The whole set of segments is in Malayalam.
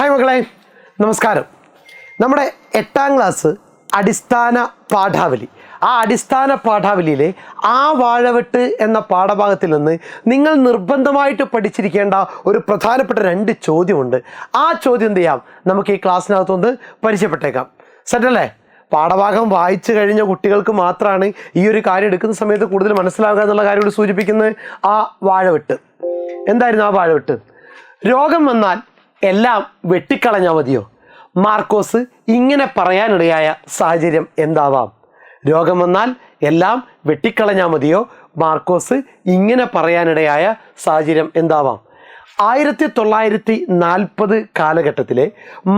ഹായ് മക്കളെ, നമസ്കാരം. നമ്മുടെ 8ാം ക്ലാസ് അടിസ്ഥാന പാഠാവലി, ആ അടിസ്ഥാന പാഠാവലിയിലെ ആ വാഴവെട്ട് എന്ന പാഠഭാഗത്തിൽ നിന്ന് നിങ്ങൾ നിർബന്ധമായിട്ട് പഠിച്ചിരിക്കേണ്ട ഒരു പ്രധാനപ്പെട്ട 2 ചോദ്യമുണ്ട്. ആ ചോദ്യം എന്ത് ചെയ്യാം, നമുക്ക് ഈ ക്ലാസ്സിനകത്തുനിന്ന് പരിചയപ്പെട്ടേക്കാം. സെറ്റല്ലേ? പാഠഭാഗം വായിച്ചു കഴിഞ്ഞ കുട്ടികൾക്ക് മാത്രമാണ് ഈ ഒരു കാര്യം എടുക്കുന്ന സമയത്ത് കൂടുതൽ മനസ്സിലാവുക എന്നുള്ള കാര്യം കൂടി സൂചിപ്പിക്കുന്നത്. ആ വാഴവെട്ട് എന്തായിരുന്നു? ആ വാഴവെട്ട്, രോഗം വന്നാൽ എല്ലാം വെട്ടിക്കളഞ്ഞാൽ മതിയോ? മാർക്കോസ് ഇങ്ങനെ പറയാനിടയായ സാഹചര്യം എന്താവാം? രോഗം വന്നാൽ എല്ലാം വെട്ടിക്കളഞ്ഞാൽ മതിയോ? മാർക്കോസ് ഇങ്ങനെ പറയാനിടയായ സാഹചര്യം എന്താവാം? 1940 കാലഘട്ടത്തിലെ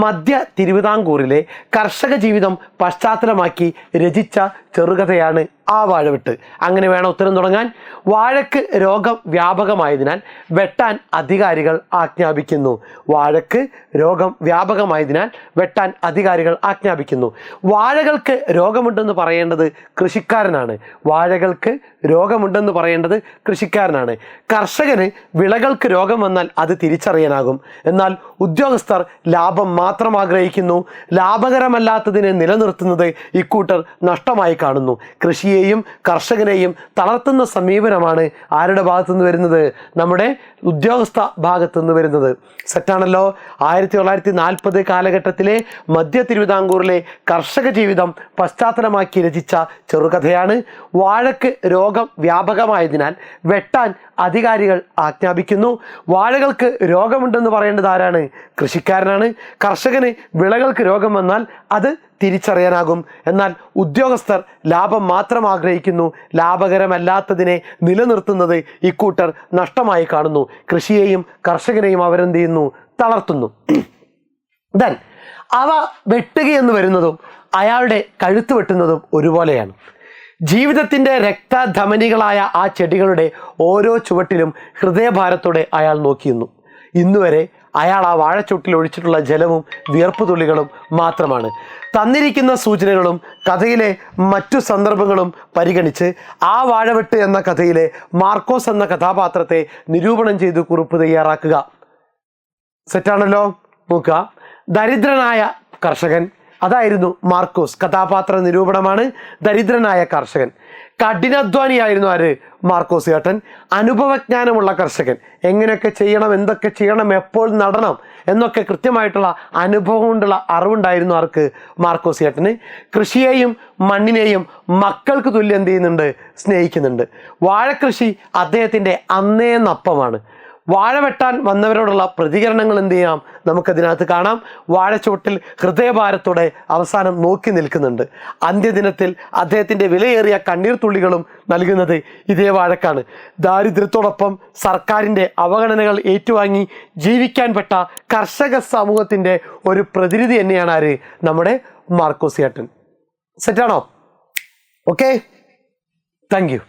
മധ്യ തിരുവിതാംകൂറിലെ കർഷക ജീവിതം പശ്ചാത്തലമാക്കി രചിച്ച ചെറുകഥയാണ് ആ വാഴവെട്ട്. അങ്ങനെ വേണം ഉത്തരം തുടങ്ങാൻ. വാഴക്ക് രോഗം വ്യാപകമായതിനാൽ വെട്ടാൻ അധികാരികൾ ആജ്ഞാപിക്കുന്നു. വാഴക്ക് രോഗം വ്യാപകമായതിനാൽ വെട്ടാൻ അധികാരികൾ ആജ്ഞാപിക്കുന്നു. വാഴകൾക്ക് രോഗമുണ്ടെന്ന് പറയേണ്ടത് കൃഷിക്കാരനാണ്. വാഴകൾക്ക് രോഗമുണ്ടെന്ന് പറയേണ്ടത് കൃഷിക്കാരനാണ്. കർഷകന് വിളകൾക്ക് രോഗം വന്നാൽ അത് തിരിച്ചറിയാനാകും. എന്നാൽ ഉദ്യോഗസ്ഥർ ലാഭം മാത്രം ആഗ്രഹിക്കുന്നു. ലാഭകരമല്ലാത്തതിനെ നിലനിർത്തുന്നത് ഇക്കൂട്ടർ നഷ്ടമായി കാണുന്നു. കൃഷിയെയും കർഷകനെയും തളർത്തുന്ന സമീപനമാണ് ആരുടെ ഭാഗത്തുനിന്ന് വരുന്നത്? നമ്മുടെ ഉദ്യോഗസ്ഥ ഭാഗത്തുനിന്ന് വരുന്നത്. സെറ്റാണല്ലോ? 1940 കാലഘട്ടത്തിലെ മധ്യ തിരുവിതാംകൂറിലെ കർഷക ജീവിതം പശ്ചാത്തലമാക്കി രചിച്ച ചെറുകഥയാണ്. വാഴക്ക് രോഗം വ്യാപകമായതിനാൽ വെട്ടാൻ അധികാരികൾ ആജ്ഞാപിക്കുന്നു. വാഴകൾക്ക് രോഗമുണ്ടെന്ന് പറയേണ്ടത് ആരാണ്? കൃഷിക്കാരനാണ്. കർഷകന് വിളകൾക്ക് രോഗം വന്നാൽ അത് തിരിച്ചറിയാനാകും. എന്നാൽ ഉദ്യോഗസ്ഥർ ലാഭം മാത്രം ആഗ്രഹിക്കുന്നു. ലാഭകരമല്ലാത്തതിനെ നിലനിർത്തുന്നത് ഇക്കൂട്ടർ നഷ്ടമായി കാണുന്നു. കൃഷിയെയും കർഷകനെയും അവരെന്ത് ചെയ്യുന്നു? തളർത്തുന്നു. ദെൻ അവ വെട്ടുകയെന്ന് വരുന്നതും അയാളുടെ കഴുത്ത് വെട്ടുന്നതും ഒരുപോലെയാണ്. ജീവിതത്തിൻ്റെ രക്തധമനികളായ ആ ചെടികളുടെ ഓരോ ചുവട്ടിലും ഹൃദയഭാരത്തോടെ അയാൾ നോക്കിയിരുന്നു. ഇന്നുവരെ അയാൾ ആ വാഴച്ചോട്ടിൽ ഒഴിച്ചിട്ടുള്ള ജലവും വിയർപ്പ് തുള്ളികളും മാത്രമാണ്. തന്നിരിക്കുന്ന സൂചനകളും കഥയിലെ മറ്റു സന്ദർഭങ്ങളും പരിഗണിച്ച് ആ വാഴവെട്ട് എന്ന കഥയിലെ മാർക്കോസ് എന്ന കഥാപാത്രത്തെ നിരൂപണം ചെയ്ത് കുറിപ്പ് തയ്യാറാക്കുക. സെറ്റാണല്ലോ? നോക്കുക, ദരിദ്രനായ കർഷകൻ, അതായിരുന്നു മാർക്കോസ്. കഥാപാത്ര നിരൂപണമാണ് ദരിദ്രനായ കർഷകൻ. കഠിനാധ്വാനിയായിരുന്നു ആര്? മാർക്കോസ് ചേട്ടൻ. അനുഭവജ്ഞാനമുള്ള കർഷകൻ. എങ്ങനെയൊക്കെ ചെയ്യണം, എന്തൊക്കെ ചെയ്യണം, എപ്പോൾ നടണം എന്നൊക്കെ കൃത്യമായിട്ടുള്ള അനുഭവം കൊണ്ടുള്ള അറിവുണ്ടായിരുന്നു ആർക്ക്? മാർക്കോസ് ചേട്ടന്. കൃഷിയെയും മണ്ണിനെയും മക്കൾക്ക് തുല്യം എന്ത് ചെയ്യുന്നുണ്ട്? സ്നേഹിക്കുന്നുണ്ട്. വാഴക്കൃഷി അദ്ദേഹത്തിൻ്റെ അന്നേ നപ്പമാണ്. വാഴ വെട്ടാൻ വന്നവരോടുള്ള പ്രതികരണങ്ങൾ എന്ത് ചെയ്യാം? നമുക്കതിനകത്ത് കാണാം. വാഴച്ചോട്ടിൽ ഹൃദയഭാരത്തോടെ അവസാനം നോക്കി നിൽക്കുന്നുണ്ട്. അന്ത്യദിനത്തിൽ അദ്ദേഹത്തിൻ്റെ വിലയേറിയ കണ്ണീർ തുള്ളികളും നൽകുന്നത് ഇതേ വാഴക്കാണ്. ദാരിദ്ര്യത്തോടൊപ്പം സർക്കാരിൻ്റെ അവഗണനകൾ ഏറ്റുവാങ്ങി ജീവിക്കാൻ പെട്ട കർഷക സമൂഹത്തിൻ്റെ ഒരു പ്രതിനിധി തന്നെയാണ് ആര്? നമ്മുടെ മാർക്കോസ് ചേട്ടൻ. സെറ്റാണോ? Okay, thank U.